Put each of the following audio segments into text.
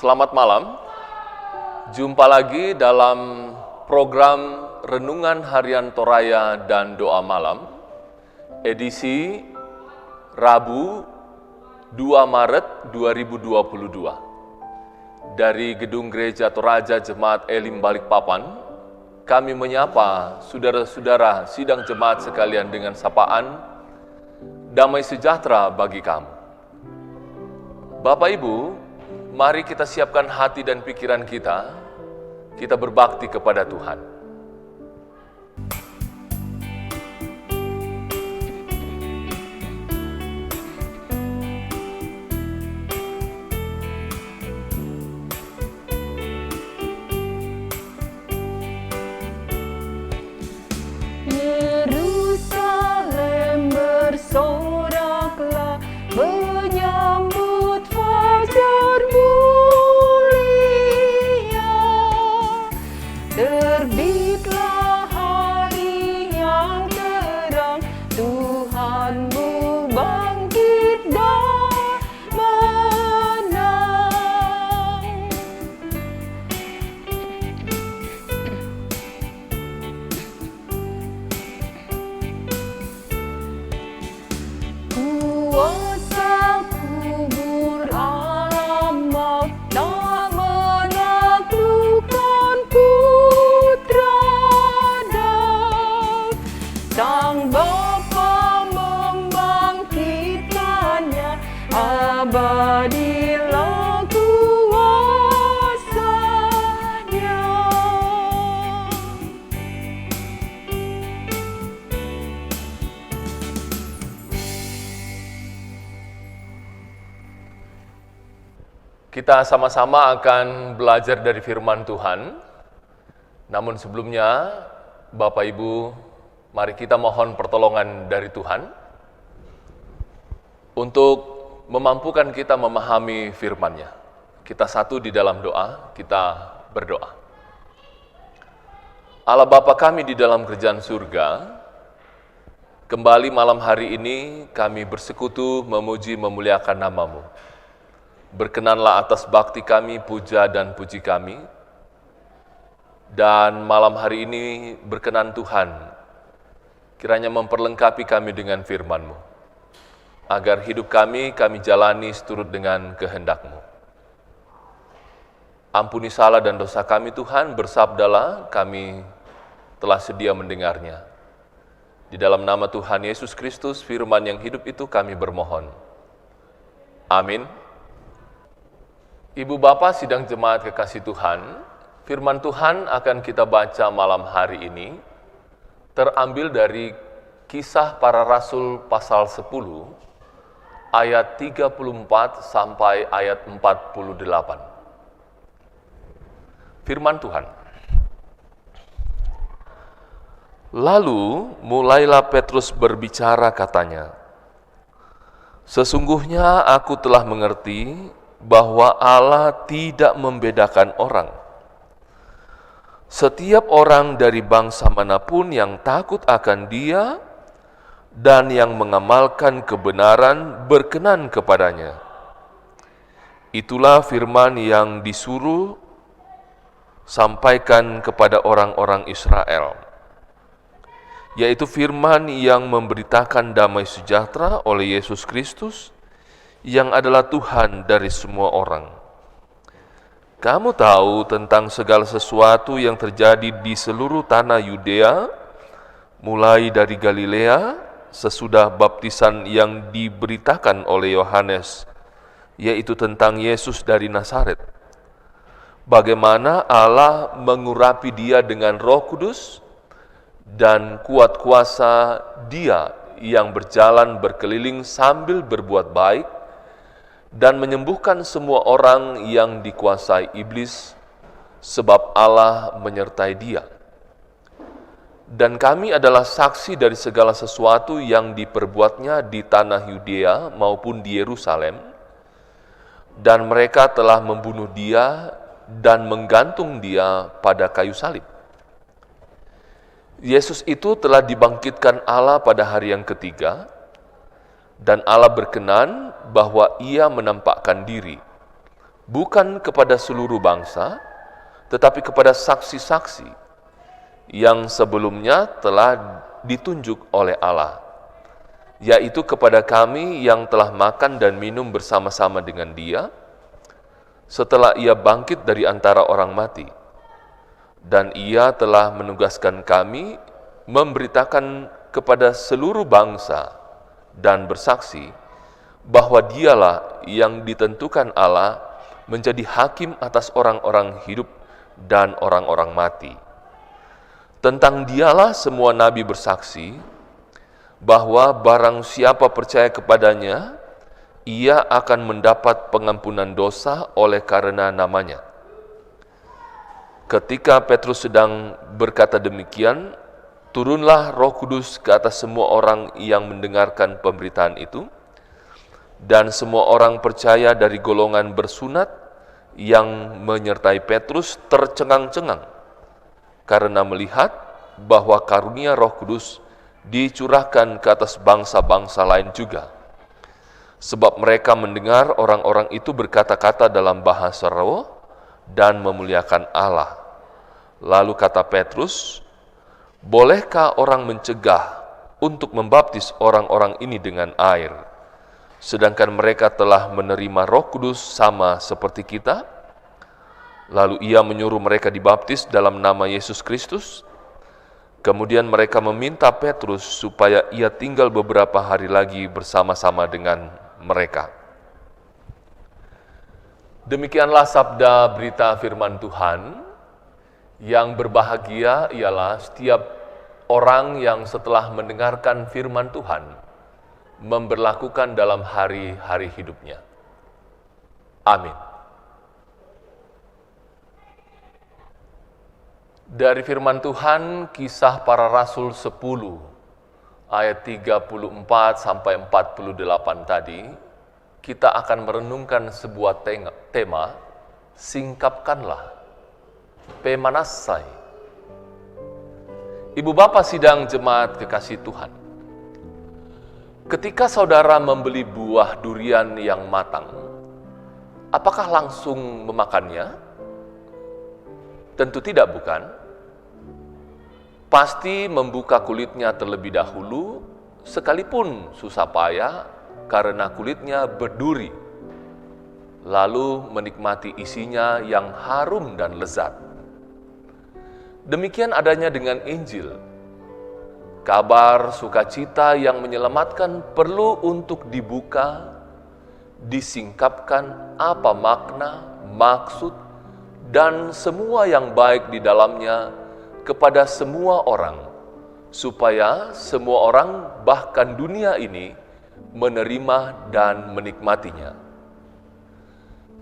Selamat malam. Jumpa lagi dalam program Renungan Harian Toraya dan Doa Malam, edisi Rabu 2 Maret 2022. Dari Gedung Gereja Toraja Jemaat Elim Balikpapan, kami menyapa saudara-saudara sidang jemaat sekalian dengan sapaan damai sejahtera bagi kamu. Bapak Ibu, mari kita siapkan hati dan pikiran kita berbakti kepada Tuhan. Yerusalem bersoraklah menyambut fajar mulia. Terbitlah hari yang terang, Tuhanmu bangkit dan menang. Kuasa kubur alam maut tak menaklukkan putra Daud. Sang Bapa membangkitkannya, abadilah kuasa-Nya. Kita sama-sama akan belajar dari firman Tuhan. Namun sebelumnya, Bapak Ibu, mari kita mohon pertolongan dari Tuhan untuk memampukan kita memahami firman-Nya. Kita satu di dalam doa, kita berdoa. Allah Bapa kami di dalam kerajaan surga, kembali malam hari ini kami bersekutu memuji memuliakan nama-Mu. Berkenanlah atas bakti kami, puja dan puji kami. Dan malam hari ini berkenan Tuhan, kiranya memperlengkapi kami dengan firman-Mu, agar hidup kami jalani seturut dengan kehendak-Mu. Ampuni salah dan dosa kami Tuhan, bersabdalah, kami telah sedia mendengarnya. Di dalam nama Tuhan Yesus Kristus, firman yang hidup itu kami bermohon. Amin. Ibu Bapak sidang jemaat kekasih Tuhan, firman Tuhan akan kita baca malam hari ini terambil dari Kisah Para Rasul pasal 10 ayat 34 sampai ayat 48. Firman Tuhan. Lalu mulailah Petrus berbicara, katanya, "Sesungguhnya aku telah mengerti bahwa Allah tidak membedakan orang. Setiap orang dari bangsa manapun yang takut akan Dia dan yang mengamalkan kebenaran berkenan kepadanya. Itulah firman yang disuruh sampaikan kepada orang-orang Israel, yaitu firman yang memberitakan damai sejahtera oleh Yesus Kristus, yang adalah Tuhan dari semua orang. Kamu tahu tentang segala sesuatu yang terjadi di seluruh tanah Yudea, mulai dari Galilea, sesudah baptisan yang diberitakan oleh Yohanes, yaitu tentang Yesus dari Nazaret. Bagaimana Allah mengurapi Dia dengan Roh Kudus dan kuat kuasa Dia yang berjalan berkeliling sambil berbuat baik dan menyembuhkan semua orang yang dikuasai iblis, sebab Allah menyertai Dia. Dan kami adalah saksi dari segala sesuatu yang diperbuatnya di tanah Yudea maupun di Yerusalem, dan mereka telah membunuh Dia dan menggantung Dia pada kayu salib. Yesus itu telah dibangkitkan Allah pada hari yang ketiga, dan Allah berkenan bahwa Ia menampakkan diri, bukan kepada seluruh bangsa, tetapi kepada saksi-saksi yang sebelumnya telah ditunjuk oleh Allah, yaitu kepada kami yang telah makan dan minum bersama-sama dengan Dia setelah Ia bangkit dari antara orang mati. Dan Ia telah menugaskan kami memberitakan kepada seluruh bangsa dan bersaksi bahwa Dialah yang ditentukan Allah menjadi hakim atas orang-orang hidup dan orang-orang mati. Tentang Dialah semua nabi bersaksi bahwa barang siapa percaya kepadanya, ia akan mendapat pengampunan dosa oleh karena namanya. Ketika Petrus sedang berkata demikian, turunlah Roh Kudus ke atas semua orang yang mendengarkan pemberitaan itu, dan semua orang percaya dari golongan bersunat yang menyertai Petrus tercengang-cengang karena melihat bahwa karunia Roh Kudus dicurahkan ke atas bangsa-bangsa lain juga. Sebab mereka mendengar orang-orang itu berkata-kata dalam bahasa roh dan memuliakan Allah. Lalu kata Petrus, "Bolehkah orang mencegah untuk membaptis orang-orang ini dengan air, sedangkan mereka telah menerima Roh Kudus sama seperti kita?" Lalu ia menyuruh mereka dibaptis dalam nama Yesus Kristus. Kemudian mereka meminta Petrus supaya ia tinggal beberapa hari lagi bersama-sama dengan mereka. Demikianlah sabda berita firman Tuhan. Yang berbahagia ialah setiap orang yang setelah mendengarkan firman Tuhan memberlakukan dalam hari-hari hidupnya. Amin. Dari firman Tuhan, Kisah Para Rasul 10, ayat 34 sampai 48 tadi, kita akan merenungkan sebuah tema, singkapkanlah, Pemanasai. Ibu bapak sidang jemaat kekasih Tuhan, ketika saudara membeli buah durian yang matang, apakah langsung memakannya? Tentu tidak, bukan? Pasti membuka kulitnya terlebih dahulu, sekalipun susah payah karena kulitnya berduri, lalu menikmati isinya yang harum dan lezat. Demikian adanya dengan Injil. Kabar sukacita yang menyelamatkan perlu untuk dibuka, disingkapkan apa makna, maksud, dan semua yang baik di dalamnya kepada semua orang, supaya semua orang, bahkan dunia ini, menerima dan menikmatinya.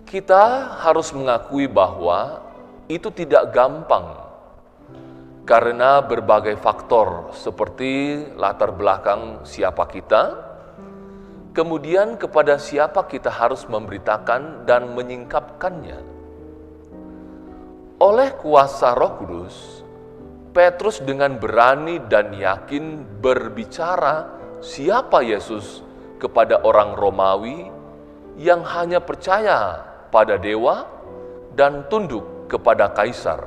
Kita harus mengakui bahwa itu tidak gampang, karena berbagai faktor seperti latar belakang siapa kita, kemudian kepada siapa kita harus memberitakan dan menyingkapkannya. Oleh kuasa Roh Kudus, Petrus dengan berani dan yakin berbicara siapa Yesus kepada orang Romawi yang hanya percaya pada dewa dan tunduk kepada kaisar,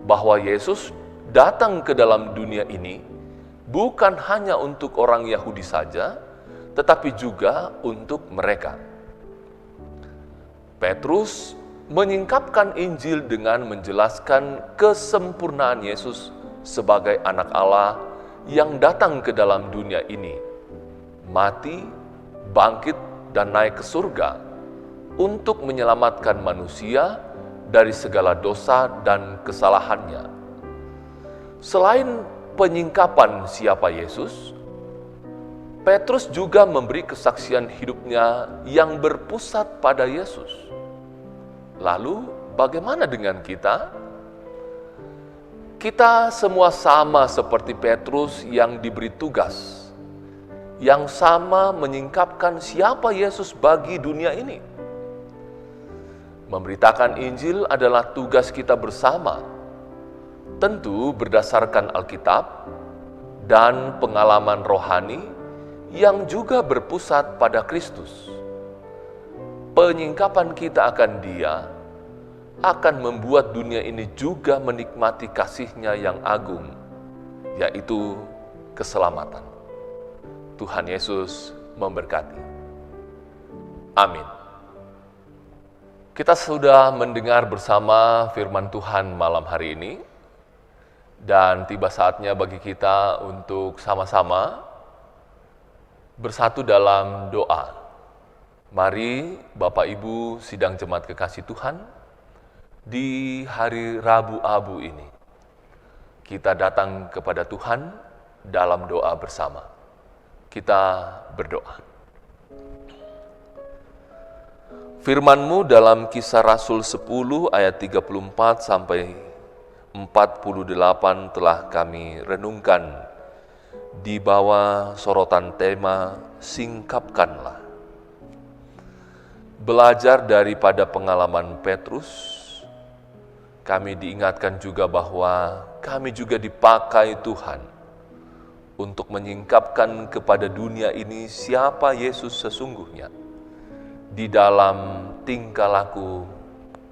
bahwa Yesus datang ke dalam dunia ini bukan hanya untuk orang Yahudi saja, tetapi juga untuk mereka. Petrus menyingkapkan Injil dengan menjelaskan kesempurnaan Yesus sebagai anak Allah yang datang ke dalam dunia ini, mati, bangkit, dan naik ke surga untuk menyelamatkan manusia dari segala dosa dan kesalahannya. Selain penyingkapan siapa Yesus, Petrus juga memberi kesaksian hidupnya yang berpusat pada Yesus. Lalu, bagaimana dengan kita? Kita semua sama seperti Petrus yang diberi tugas, yang sama menyingkapkan siapa Yesus bagi dunia ini. Memberitakan Injil adalah tugas kita bersama, tentu berdasarkan Alkitab dan pengalaman rohani yang juga berpusat pada Kristus. penyingkapan kita akan Dia akan membuat dunia ini juga menikmati kasih-Nya yang agung, yaitu keselamatan. Tuhan Yesus memberkati. Amin. Kita sudah mendengar bersama firman Tuhan malam hari ini, dan tiba saatnya bagi kita untuk sama-sama bersatu dalam doa. Mari Bapak Ibu sidang jemaat kekasih Tuhan, di hari Rabu Abu ini, kita datang kepada Tuhan dalam doa bersama. Kita berdoa. Firman-Mu dalam Kisah Rasul 10 ayat 34 sampai 48 telah kami renungkan di bawah sorotan tema singkapkanlah. Belajar daripada pengalaman Petrus, kami diingatkan juga bahwa kami juga dipakai Tuhan untuk menyingkapkan kepada dunia ini siapa Yesus sesungguhnya di dalam tingkah laku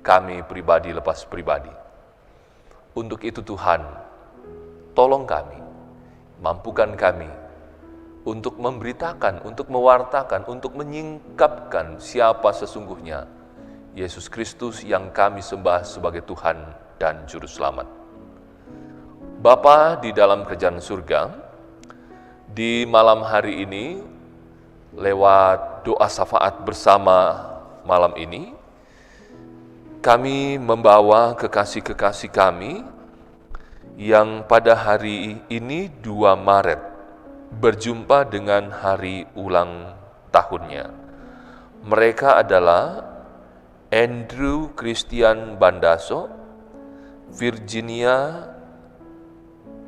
kami pribadi lepas pribadi. Untuk itu Tuhan, tolong kami, mampukan kami untuk memberitakan, untuk mewartakan, untuk menyingkapkan siapa sesungguhnya Yesus Kristus yang kami sembah sebagai Tuhan dan Juru Selamat. Bapa di dalam kerajaan surga, di malam hari ini, lewat doa syafaat bersama malam ini, kami membawa kekasih-kekasih kami yang pada hari ini 2 Maret berjumpa dengan hari ulang tahunnya. Mereka adalah Andrew Christian Bandaso, Virginia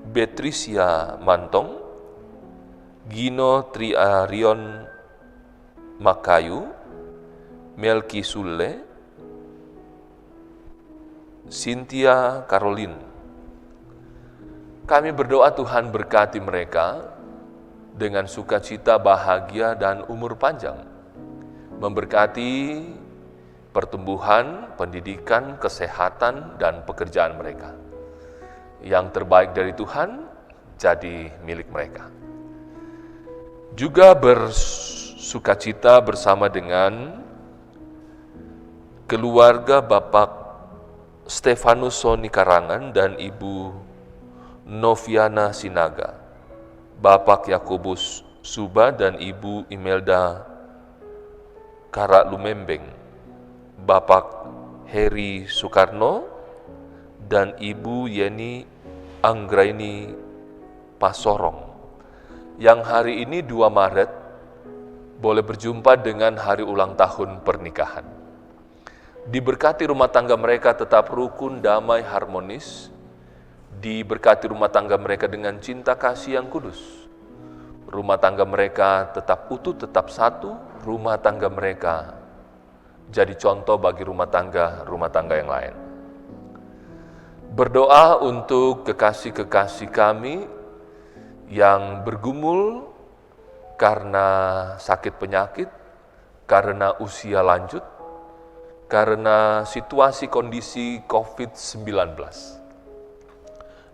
Betricia Mantong, Gino Triarion Makayu, Melki Sule, Cynthia Caroline. Kami berdoa Tuhan berkati mereka dengan sukacita, bahagia, dan umur panjang. Memberkati pertumbuhan, pendidikan, kesehatan, dan pekerjaan mereka. Yang terbaik dari Tuhan jadi milik mereka. Juga bersukacita bersama dengan keluarga Bapak Stefanus Soni Karangan dan Ibu Noviana Sinaga, Bapak Yakobus Suba dan Ibu Imelda Karak Lumembeng, Bapak Heri Soekarno dan Ibu Yeni Anggraini Pasorong, yang hari ini 2 Maret boleh berjumpa dengan hari ulang tahun pernikahan. Diberkati rumah tangga mereka tetap rukun, damai, harmonis. Diberkati rumah tangga mereka dengan cinta kasih yang kudus. Rumah tangga mereka tetap utuh, tetap satu. Rumah tangga mereka jadi contoh bagi rumah tangga yang lain. Berdoa untuk kekasih-kekasih kami yang bergumul karena sakit penyakit, karena usia lanjut, karena situasi kondisi COVID-19.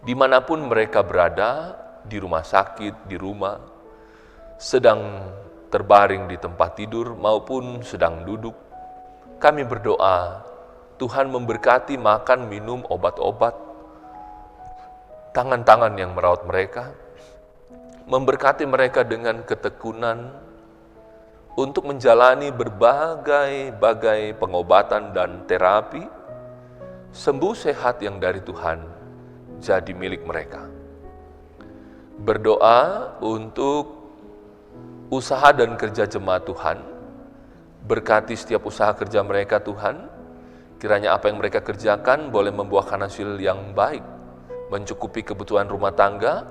Dimanapun mereka berada, di rumah sakit, di rumah, sedang terbaring di tempat tidur maupun sedang duduk, kami berdoa, Tuhan memberkati makan, minum, obat-obat, tangan-tangan yang merawat mereka, memberkati mereka dengan ketekunan untuk menjalani berbagai pengobatan dan terapi, sembuh sehat yang dari Tuhan jadi milik mereka. Berdoa untuk usaha dan kerja jemaat Tuhan, berkati setiap usaha kerja mereka Tuhan, kiranya apa yang mereka kerjakan boleh membuahkan hasil yang baik, mencukupi kebutuhan rumah tangga,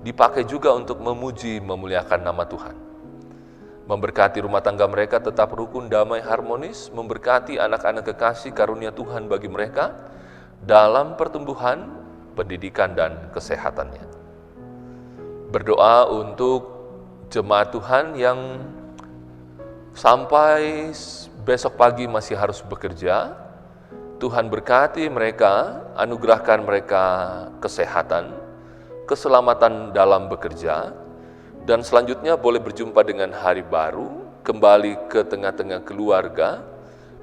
dipakai juga untuk memuji, memuliakan nama Tuhan. Memberkati rumah tangga mereka tetap rukun, damai, harmonis, memberkati anak-anak kekasih karunia Tuhan bagi mereka dalam pertumbuhan, pendidikan, dan kesehatannya. Berdoa untuk jemaat Tuhan yang Sampai besok pagi masih harus bekerja. Tuhan berkati mereka, anugerahkan mereka kesehatan, keselamatan dalam bekerja, dan selanjutnya boleh berjumpa dengan hari baru, kembali ke tengah-tengah keluarga,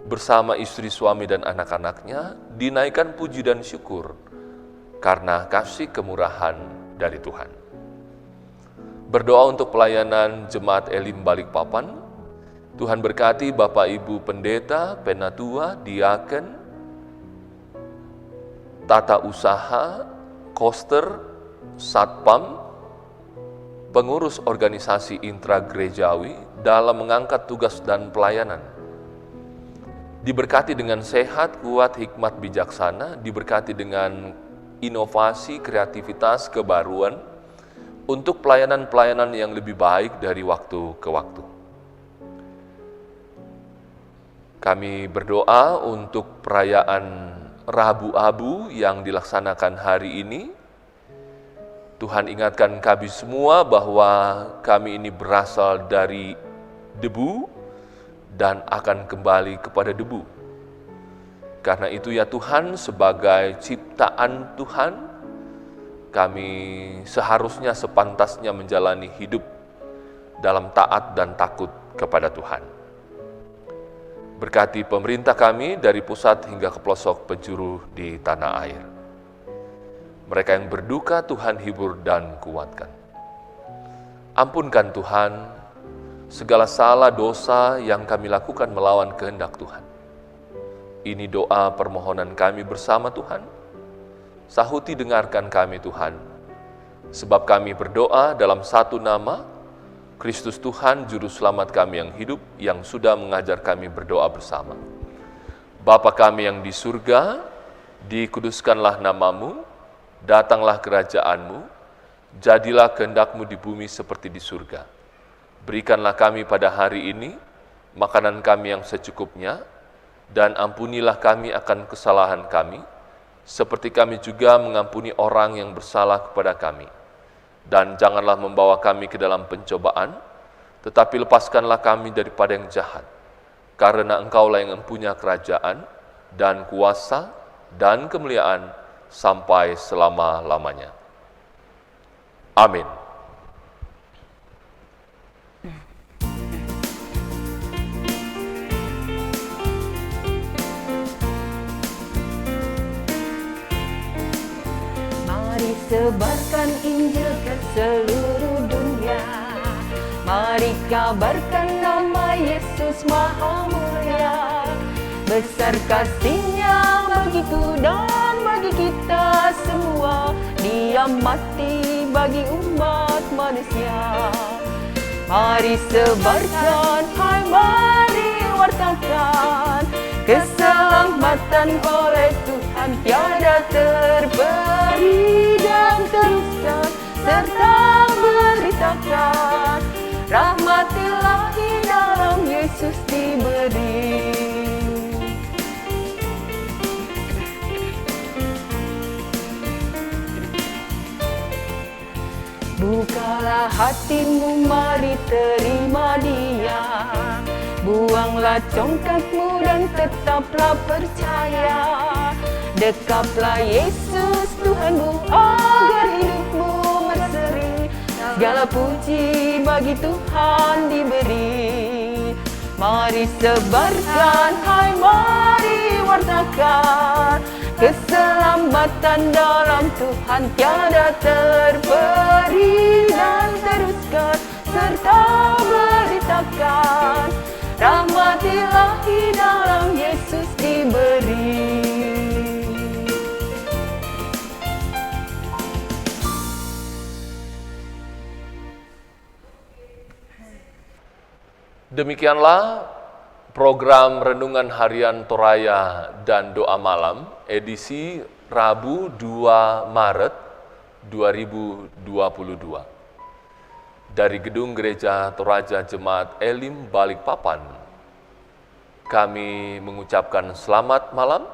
bersama istri, suami, dan anak-anaknya, dinaikkan puji dan syukur karena kasih kemurahan dari Tuhan. Berdoa untuk pelayanan Jemaat Elim Balikpapan. Tuhan berkati Bapak Ibu Pendeta, Penatua, Diaken, tata usaha, koster, satpam, pengurus organisasi intragerejawi dalam mengangkat tugas dan pelayanan. Diberkati dengan sehat, kuat, hikmat, bijaksana, diberkati dengan inovasi, kreativitas, kebaruan untuk pelayanan-pelayanan yang lebih baik dari waktu ke waktu. Kami berdoa untuk perayaan Rabu Abu yang dilaksanakan hari ini. Tuhan ingatkan kami semua bahwa kami ini berasal dari debu dan akan kembali kepada debu. Karena itu ya Tuhan, sebagai ciptaan Tuhan, kami seharusnya sepantasnya menjalani hidup dalam taat dan takut kepada Tuhan. Berkati pemerintah kami dari pusat hingga ke pelosok penjuru di tanah air. Mereka yang berduka Tuhan hibur dan kuatkan. Ampunkan Tuhan segala salah dosa yang kami lakukan melawan kehendak Tuhan. Ini doa permohonan kami bersama Tuhan. Sahuti dengarkan kami Tuhan. Sebab kami berdoa dalam satu nama, Kristus Tuhan, Juru Selamat kami yang hidup, yang sudah mengajar kami berdoa bersama. Bapa kami yang di surga, dikuduskanlah namamu, datanglah kerajaanmu, jadilah kehendak-Mu di bumi seperti di surga. Berikanlah kami pada hari ini makanan kami yang secukupnya, dan ampunilah kami akan kesalahan kami, seperti kami juga mengampuni orang yang bersalah kepada kami. Dan janganlah membawa kami ke dalam pencobaan, tetapi lepaskanlah kami daripada yang jahat. Karena Engkaulah yang mempunyai kerajaan, dan kuasa, dan kemuliaan, sampai selama-lamanya. Amin. Mari sebarkan Injil ke seluruh dunia. Mari kabarkan nama Yesus Maha Mulia. Besar kasih-Nya bagiku dan bagi kita semua. Dia mati bagi umat manusia. Mari sebarkan, hai mari wartakan, keselamatan oleh Tuhan tiada terberi, dan teruskan serta beritakan, rahmat Ilahi dalam Yesus diberi. Bukalah hatimu, mari terima Dia. Buanglah congkakmu dan tetaplah percaya. Dekaplah Yesus Tuhanmu agar hidupmu berseri. Segala puji bagi Tuhan diberi. Mari sebarkan, hai mari wartakan, keselamatan dalam Tuhan tiada terberi, dan teruskan serta beritakan, rahmat Ilahi dalam Yesus diberi. Demikianlah program Renungan Harian Toraya dan Doa Malam edisi Rabu 2 Maret 2022. Dari Gedung Gereja Toraja Jemaat Elim Balikpapan, kami mengucapkan selamat malam.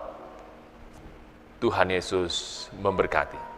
Tuhan Yesus memberkati.